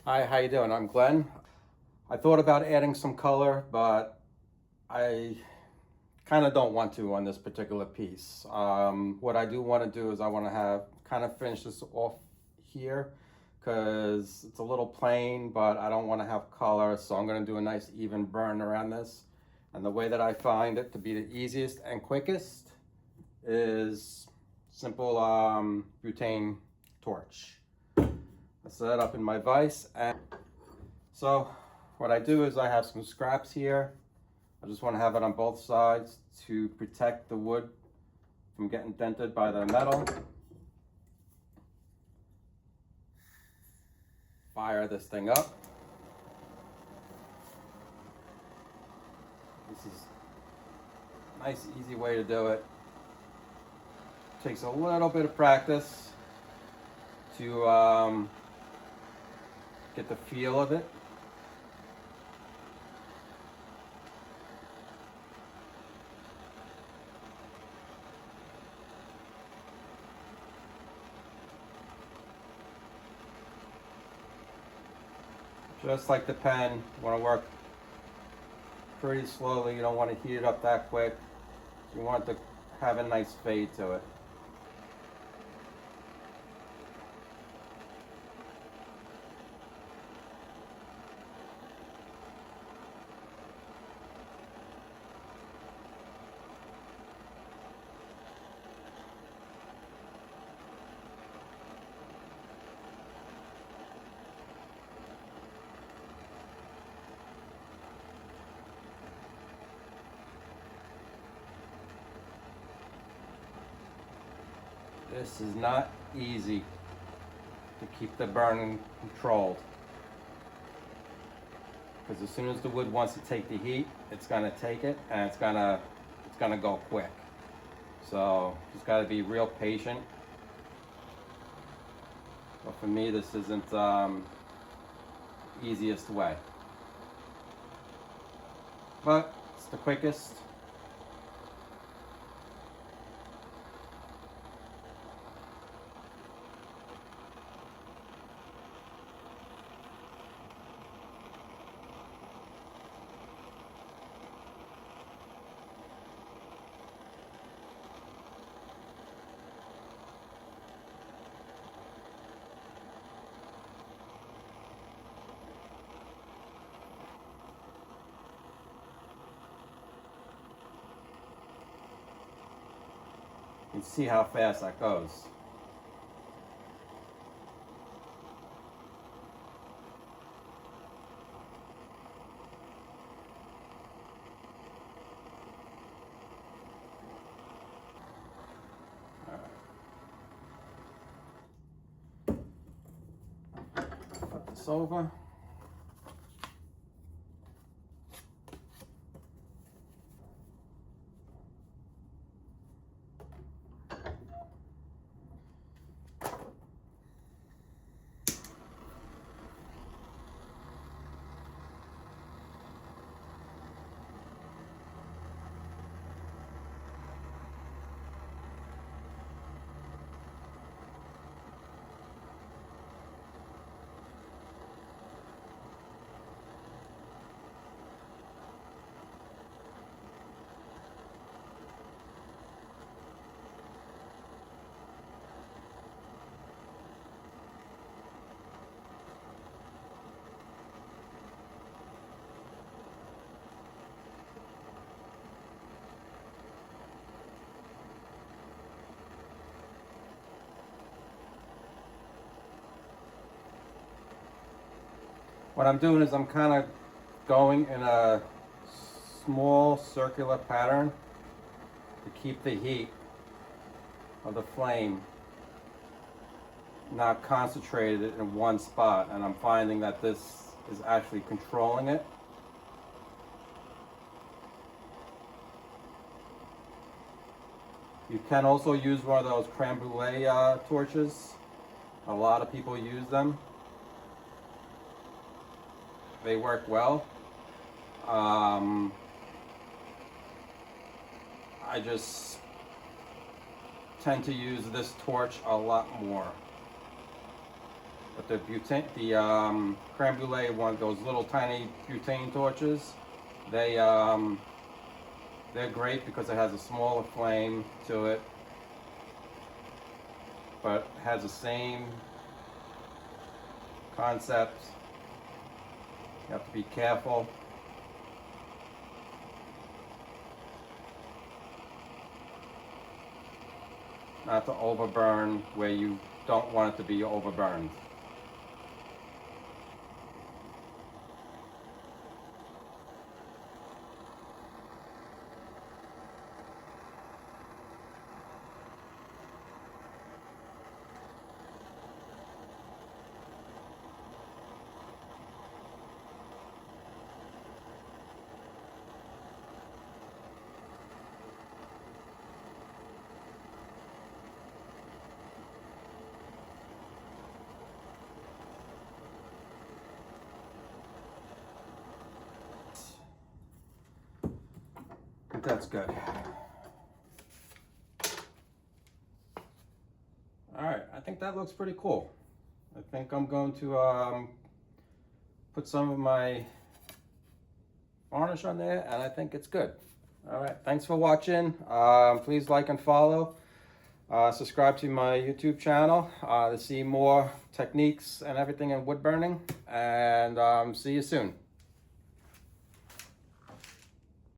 Hi, how you doing? I'm Glenn. I thought about adding some color, but I kind of don't want to on this particular piece. What I do want to do is I want to have kind of finish this off here because it's a little plain, but I don't want to have color, so I'm going to do a nice even burn around this. And the way that I find it to be the easiest and quickest is simple butane torch. I set it up in my vise, and so what I do is I have some scraps here. I just want to have it on both sides to protect the wood from getting dented by the metal. Fire this thing up. This is a nice, easy way to do it. Takes a little bit of practice to get the feel of it. Just like the pen, you want to work pretty slowly. You don't want to heat it up that quick. You want to have a nice fade to it. This is not easy to keep the burn controlled, because as soon as the wood wants to take the heat, it's gonna take it, and it's gonna go quick. So just got to be real patient. But for me, this isn't easiest way, but it's the quickest. You can see how fast that goes. Flip this over. What I'm doing is I'm kind of going in a small circular pattern to keep the heat of the flame not concentrated in one spot, and I'm finding that this is actually controlling it. You can also use one of those creme brulee torches. A lot of people use them. They work well. I just tend to use this torch a lot more. But the butane, the creme brulee one, those little tiny butane torches, they they're great because it has a smaller flame to it, but has the same concept. You have to be careful. Not to overburn where you don't want it to be overburned. I think that's good. All right, I think that looks pretty cool. I think I'm going to put some of my varnish on there, and I think it's good. All right, thanks for watching. Please like and follow. Subscribe to my YouTube channel to see more techniques and everything in wood burning. And see you soon.